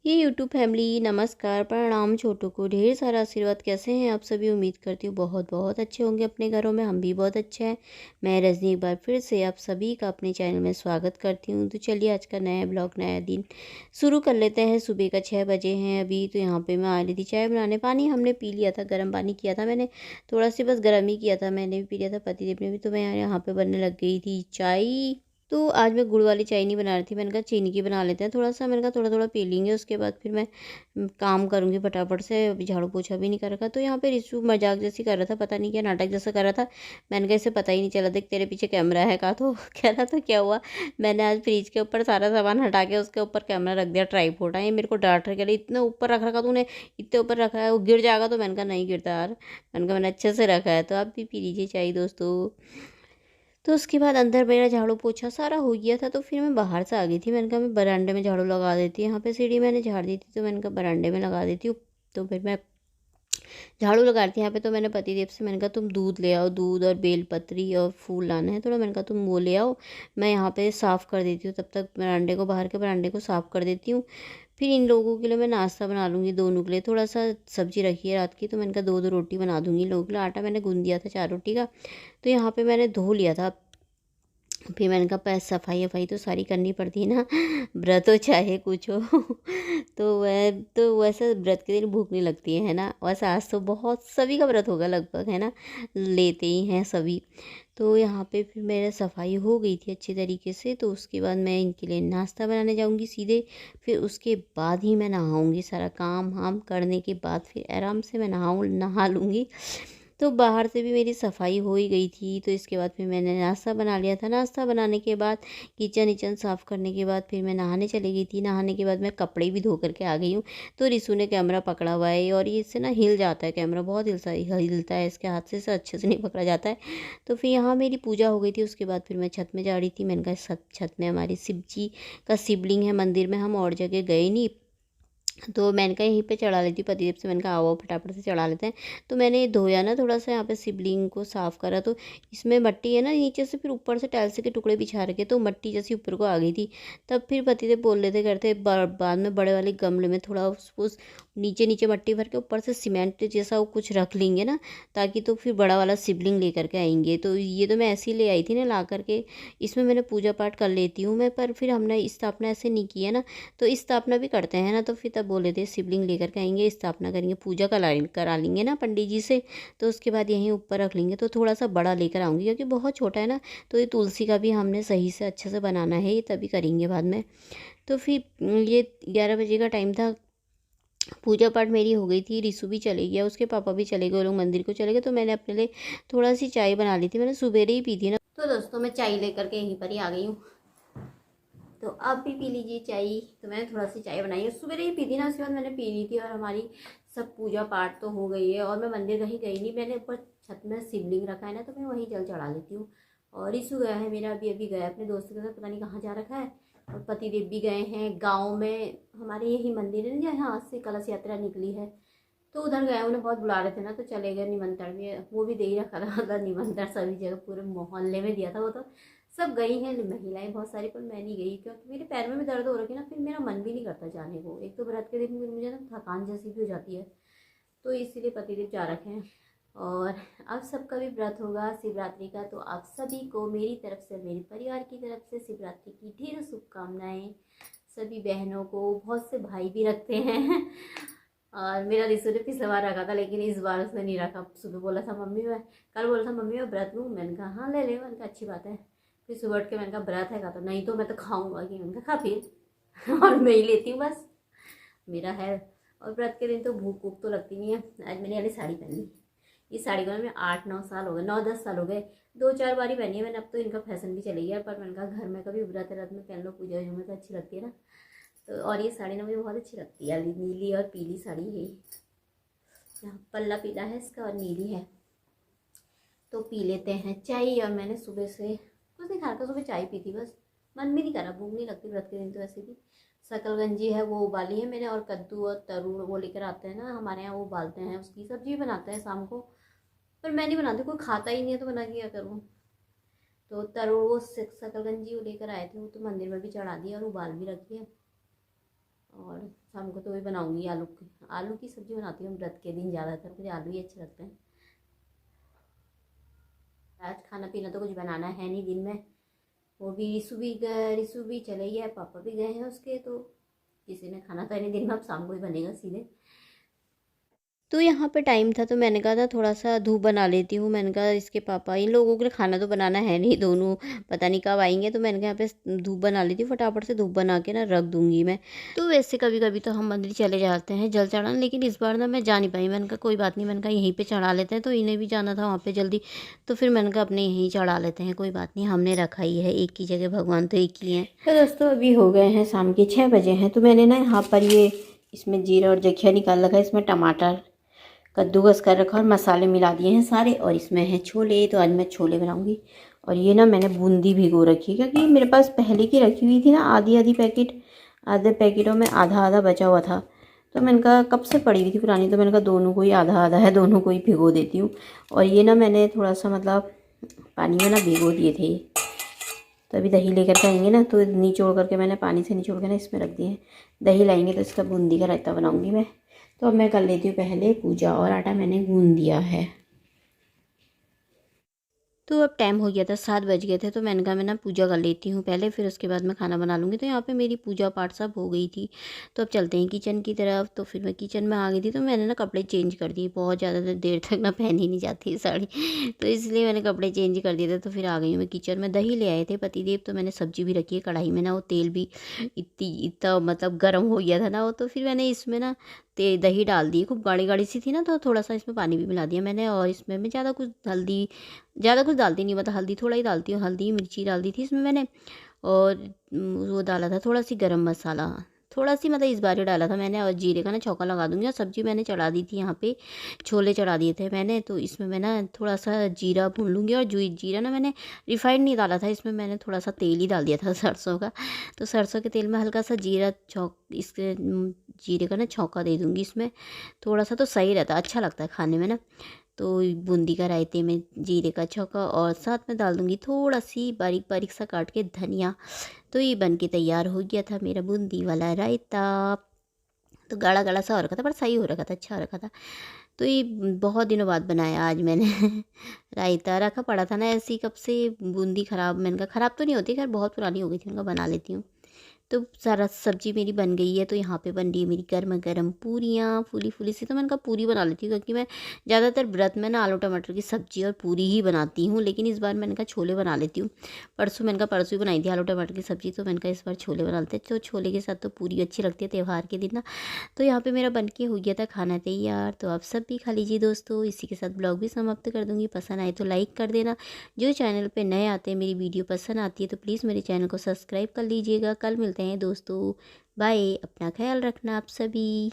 ये YouTube family नमस्कार प्रणाम। छोटों को ढेर सारा आशीर्वाद। कैसे हैं आप सभी? उम्मीद करती हूँ बहुत बहुत अच्छे होंगे अपने घरों में। हम भी बहुत अच्छे हैं। मैं रजनी एक बार फिर से आप सभी का अपने चैनल में स्वागत करती हूँ। तो चलिए आज का नया ब्लॉग नया दिन शुरू कर लेते हैं। सुबह का 6 बजे हैं अभी। तो यहाँ पे मैं आ रही थी चाय बनाने। पानी हमने पी लिया था, गर्म पानी किया था मैंने, थोड़ा सी बस गर्म ही किया था। मैंने भी पी लिया था, पतिदेव ने भी। तो मैं यहाँ पे बनने लग गई थी चाय। तो आज मैं गुड़ वाली चाय नहीं बना रही थी। मैंने कहा चीनी की बना लेते हैं थोड़ा सा। मैंने कहा थोड़ा थोड़ा पी लेंगे, उसके बाद फिर मैं काम करूँगी फटाफट से। अभी झाड़ू पोछा भी नहीं कर रखा। तो यहाँ पे रिशु मजाक जैसी कर रहा था, पता नहीं क्या नाटक जैसा कर रहा था। मैंने कहा इसे पता ही नहीं चला, देख तेरे पीछे कैमरा है का। तो कह रहा था क्या हुआ। मैंने आज फ्रिज के ऊपर सारा सामान हटा के उसके ऊपर कैमरा रख दिया, ट्राईपोड। ये मेरे को डांट रहा, कह रही इतना ऊपर रख रखा तूने, इतने ऊपर रखा है, वो गिर जाएगा। तो मैंने कहा नहीं गिरता यार, मैंने कहा मैंने अच्छे से रखा है। तो आप भी पी लीजिए चाय दोस्तों। तो उसके बाद अंदर मेरा झाड़ू पोछा सारा हो गया था। तो फिर मैं बाहर से आ गई थी। मैंने कहा मैं बरामदे में झाड़ू लगा देती, यहाँ पे सीढ़ी मैंने झाड़ दी थी, तो मैंने कहा बरामदे में लगा देती हूँ। तो फिर मैं झाड़ू लगा रही थी यहाँ पे। तो मैंने पतिदेव से मैंने कहा तुम दूध ले आओ, दूध और बेलपत्री और फूल लाना है थोड़ा। मैंने कहा तुम वो ले आओ, मैं यहाँ पे साफ़ कर देती हूँ, तब तक बरामदे को, बाहर के बरामदे को साफ़ कर देती हूँ। फिर इन लोगों के लिए मैं नाश्ता बना लूँगी, दोनों के लिए। थोड़ा सा सब्जी रखी है रात की, तो मैंने कहा दो दो रोटी बना दूँगी इन लोगों के लिए। आटा मैंने गूँध दिया था 4 रोटी का। तो यहाँ पे मैंने धो लिया था। फिर मैंने कहा पैर सफाई वफाई तो सारी करनी पड़ती है ना, व्रत हो चाहे कुछ हो। तो वैसे व्रत के दिन भूख नहीं लगती है ना। वैसे आज तो बहुत सभी का व्रत होगा लगभग, है ना, लेते ही हैं सभी। तो यहाँ पे फिर मेरा सफाई हो गई थी अच्छी तरीके से। तो उसके बाद मैं इनके लिए नाश्ता बनाने जाऊँगी सीधे। फिर उसके बाद ही मैं नहाऊँगी। सारा काम वाम करने के बाद फिर आराम से मैं नहा लूँगी। तो बाहर से भी मेरी सफाई हो ही गई थी। तो इसके बाद फिर मैंने नाश्ता बना लिया था। नाश्ता बनाने के बाद किचन विचन साफ़ करने के बाद फिर मैं नहाने चली गई थी। नहाने के बाद मैं कपड़े भी धो करके आ गई हूँ। तो रिशु ने कैमरा पकड़ा हुआ है और ये इससे ना हिल जाता है कैमरा, बहुत हिलता है इसके हाथ से अच्छे से नहीं पकड़ा जाता है। तो फिर यहाँ मेरी पूजा हो गई थी। उसके बाद फिर मैं छत में जा रही थी। मैंने कहा सब छत में हमारी शिव जी का शिवलिंग है मंदिर में, हम और जगह गए नहीं। तो मैंने कहा यहीं पे चढ़ा लेती हूँ। पतिदेव से मैंने कहा आओ फटाफट से चढ़ा लेते हैं। तो मैंने धोया ना थोड़ा सा यहाँ पे शिवलिंग को साफ़ करा। तो इसमें मट्टी है ना नीचे से, फिर ऊपर से टाइल्स के टुकड़े बिछा रखे, तो मट्टी जैसी ऊपर को आ गई थी। तब फिर पतिदेव बोल रहे थे, करते बाद में बड़े वाले गमले में थोड़ा उस नीचे नीचे मट्टी भर के ऊपर से सीमेंट जैसा वो कुछ रख लेंगे ना, ताकि तो फिर बड़ा वाला शिवलिंग लेकर के आएंगे। तो ये तो मैं ऐसे ही ले आई थी ना ला करके। इसमें मैंने पूजा पाठ कर लेती हूँ मैं, पर फिर हमने स्थापना ऐसे नहीं की है ना। तो स्थापना भी करते हैं ना। तो फिर तब बोले थे शिवलिंग लेकर के आएंगे, स्थापना करेंगे, पूजा करा लेंगे ना पंडित जी से। तो उसके बाद यहीं ऊपर रख लेंगे। तो थोड़ा सा बड़ा लेकर आऊँगी क्योंकि बहुत छोटा है ना। तो ये तुलसी का भी हमने सही से अच्छे से बनाना है, ये तभी करेंगे बाद में। तो फिर ये 11 बजे का टाइम था। पूजा पाठ मेरी हो गई थी। रिशु भी चले गया, उसके पापा भी चले गए, वो लोग मंदिर को चले गए। तो मैंने अपने लिए थोड़ा सी चाय बना ली थी, मैंने सुबह ही पी थी ना। तो दोस्तों मैं चाय लेकर के यहीं पर ही आ गई हूँ। तो आप भी पी लीजिए चाय। तो मैंने थोड़ा सी चाय बनाई है, सुबह ही पी थी ना, उसके बाद मैंने पी ली थी। और हमारी सब पूजा पाठ तो हो गई है। और मैं मंदिर कहीं गई नहीं, मैंने ऊपर छत में शिवलिंग रखा है ना, तो मैं वहीं जल चढ़ा लेती हूँ। और ईशु गया है मेरा, अभी अभी गया अपने दोस्त के साथ, पता नहीं कहाँ जा रखा है। और पतिदेव भी गए हैं गाँव में, हमारे यही मंदिर है ना जहाँ से कलश यात्रा निकली है। तो उधर गए, उन्हें बहुत बुला रहे थे ना, तो चले गए। निमंत्रण भी वो भी दे ही रखा था उधर, निमंत्रण सभी जगह पूरे मोहल्ले में दिया था। वो तो सब गई हैं महिलाएं बहुत सारी, पर मैं नहीं गई क्योंकि मेरे पैर में भी दर्द हो रखी ना। फिर मेरा मन भी नहीं करता जाने को। एक तो व्रत के दिन फिर मुझे ना थकान जैसी भी हो जाती है, तो इसीलिए पतिदेव जा रखे हैं। और अब सबका भी व्रत होगा शिवरात्रि का। तो आप सभी को मेरी तरफ से, मेरे परिवार की तरफ से शिवरात्रि की ढेर शुभकामनाएं। सभी बहनों को, बहुत से भाई भी रखते हैं। और मेरा रिशु ने पिछले बार रखा था, लेकिन इस बार उसने नहीं रखा। सुबह बोला था मम्मी मैं, कल बोला था मम्मी मैं व्रत लूँ। मैंने कहा हाँ ले ले, मैंने कहा अच्छी बात है। फिर सुबह उठ के मैंने कहा व्रत है, कहा तो नहीं तो मैं तो खाऊंगा कि। मैंने कहा खा फिर। और मैं ही लेती हूँ बस, मेरा है। और व्रत के दिन तो भूख भूख तो लगती नहीं है। आज मैंने वाली साड़ी पहनी, इस साड़ी को मैं 8-9 साल हो गए, 9-10 साल हो गए। 2-4 बार ही पहनी है मैंने, अब तो इनका फैशन भी चले गया। पर मैंने कहा घर में कभी व्रत में पहन लो, पूजा में तो अच्छी लगती है ना। तो और ये साड़ी ना मुझे बहुत अच्छी लगती है, नीली और पीली साड़ी है। यहाँ पल्ला पीला है इसका और नीली है। तो पी लेते हैं चाय। और मैंने सुबह से कुछ नहीं खाया था, सुबह चाय पी थी बस। मन भी नहीं करा, भूख नहीं लगती व्रत के दिन तो वैसे भी। शकलगंजी है वो उबाली है मैंने, और कद्दू और तरूण वो लेकर आते हैं ना हमारे यहाँ, वो उबालते हैं, उसकी सब्जी बनाते हैं शाम को। पर मैं नहीं बनाती, कोई खाता ही नहीं है तो बना के क्या करूँ। तो तरूण वो शकलगंजी वो लेकर आए थे, वो तो मंदिर में भी चढ़ा दिया और उबाल भी रखी है। और शाम को तो वही बनाऊंगी, आलू की सब्ज़ी बनाती हूँ व्रत के दिन, ज़्यादातर मुझे आलू ही अच्छे लगते हैं। आज खाना पीना तो कुछ बनाना है नहीं दिन में, वो भी रिसु भी चले गया, पापा भी गए हैं उसके, तो किसी ने खाना तो नहीं दिन में, अब शाम को ही बनेगा सीधे। तो यहाँ पे टाइम था तो मैंने कहा था थोड़ा सा धूप बना लेती हूँ। मैंने कहा इसके पापा इन लोगों के लिए खाना तो बनाना है नहीं, दोनों पता नहीं कब आएंगे, तो मैंने कहा यहाँ पे धूप बना लेती हूँ, फटाफट से धूप बना के ना रख दूँगी मैं। तो वैसे कभी कभी तो हम मंदिर चले जाते हैं जल चढ़ाने, लेकिन इस बार ना मैं जा नहीं पाई। मैंने कहा कोई बात नहीं, मैंने कहा यहीं पर चढ़ा लेते हैं, तो इन्हें भी जाना था वहाँ पर जल्दी, तो फिर मैंने कहा अपने यहीं चढ़ा लेते हैं, कोई बात नहीं, हमने रखा ही है, एक ही जगह भगवान तो एक ही है। तो दोस्तों अभी हो गए हैं शाम के 6 बजे हैं, तो मैंने ना यहाँ पर ये इसमें जीरा और जखिया निकाल रखा है, इसमें टमाटर कद्दूकस कर रखा और मसाले मिला दिए हैं सारे, और इसमें है छोले, तो आज मैं छोले बनाऊंगी। और ये ना मैंने बूंदी भिगो रखी है, क्योंकि मेरे पास पहले की रखी हुई थी ना आधी आधी पैकेट, आधे पैकेटों में आधा आधा बचा हुआ था, तो मैंने कहा कब से पड़ी हुई थी पुरानी, तो मैंने कहा दोनों को ही आधा आधा है, दोनों को ही भिगो देती हूँ। और ये ना मैंने थोड़ा सा मतलब पानी में ना भिगो दिए थे, तो अभी दही लेकर के आएंगे ना, तो निचोड़ करके मैंने पानी से निचोड़ के ना इसमें रख दिए हैं। दही लाएंगे तो इसका बूंदी का रायता बनाऊंगी मैं। तो अब मैं कर लेती हूँ पहले पूजा, और आटा मैंने गूंद दिया है। तो अब टाइम हो गया था, 7 बज गए थे, तो मैंने कहा मैं ना पूजा कर लेती हूँ पहले, फिर उसके बाद मैं खाना बना लूँगी। तो यहाँ पे मेरी पूजा पाठ सब हो गई थी, तो अब चलते हैं किचन की तरफ। तो फिर मैं किचन में आ गई थी, तो मैंने ना कपड़े चेंज कर दिए, बहुत ज़्यादा देर तक ना पहनी नहीं जाती साड़ी, तो इसलिए मैंने कपड़े चेंज कर दिए थे। तो फिर आ गई हूँ मैं किचन में, दही ले आए थे पतिदेव, तो मैंने सब्जी भी रखी है कढ़ाई में ना, वो तेल भी इतना मतलब गर्म हो गया था ना वो, तो फिर मैंने इसमें ना दही डाल दी, खूब गाढ़ी गाढ़ी सी थी ना, तो थोड़ा सा इसमें पानी भी मिला दिया मैंने। और इसमें मैं ज़्यादा कुछ डालती नहीं, मतलब हल्दी थोड़ा ही डालती हूँ, हल्दी मिर्ची डाल दी थी इसमें मैंने, और वो डाला था थोड़ा सी गरम मसाला, थोड़ा सी मतलब इस बार ही डाला था मैंने, और जीरे का ना छौंका लगा दूंगी। और सब्जी मैंने चढ़ा दी थी यहाँ पे, छोले चढ़ा दिए थे मैंने, तो इसमें मैं ना थोड़ा सा जीरा भून लूँगी। और जीरा ना मैंने रिफाइंड नहीं डाला था इसमें, मैंने थोड़ा सा तेल ही डाल दिया था सरसों का, तो सरसों के तेल में हल्का सा इसके जीरे का ना छौंका दे दूँगी इसमें, थोड़ा सा तो सही रहता है, अच्छा लगता है खाने में ना। तो बूंदी का रायते में जीरे का छौंका, और साथ में डाल दूँगी थोड़ा सी बारीक बारीक सा काट के धनिया। तो ये बन के तैयार हो गया था मेरा बूंदी वाला रायता। तो गाढ़ा गाढ़ा सा हो रखा था, पर सही हो रखा था, अच्छा हो रखा था। तो ये बहुत दिनों बाद बनाया आज मैंने रायता रखा पड़ा था ना ऐसे ही, कब से बूंदी ख़राब, मैंने कहा ख़राब तो नहीं होती, खैर बहुत पुरानी हो गई थी, उनका बना लेती हूँ। तो सारा सब्जी मेरी बन गई है, तो यहाँ पे बन रही है मेरी गर्मा गर्म पूरियाँ, फूली फूली सी। तो मैंने कहा पूरी बना लेती हूँ, क्योंकि मैं ज़्यादातर व्रत में ना आलू टमाटर की सब्जी और पूरी ही बनाती हूँ, लेकिन इस बार मैंने कहा छोले बना लेती हूँ। परसों ही बनाई थी आलू टमाटर की सब्जी, तो मैंने कहा इस बार छोले बना लेते हैं, तो छोले के साथ तो पूरी अच्छी लगती है त्यौहार के दिन ना। तो यहाँ पे मेरा बन के हो गया था खाना तैयार, तो आप सब भी खा लीजिए दोस्तों। इसी के साथ ब्लॉग भी समाप्त कर दूँगी, पसंद आए तो लाइक कर देना, जो चैनल पे नए आते हैं, मेरी वीडियो पसंद आती है तो प्लीज़ मेरे चैनल को सब्सक्राइब कर लीजिएगा। कल मिलते हैं दोस्तों, बाय, अपना ख्याल रखना आप सभी।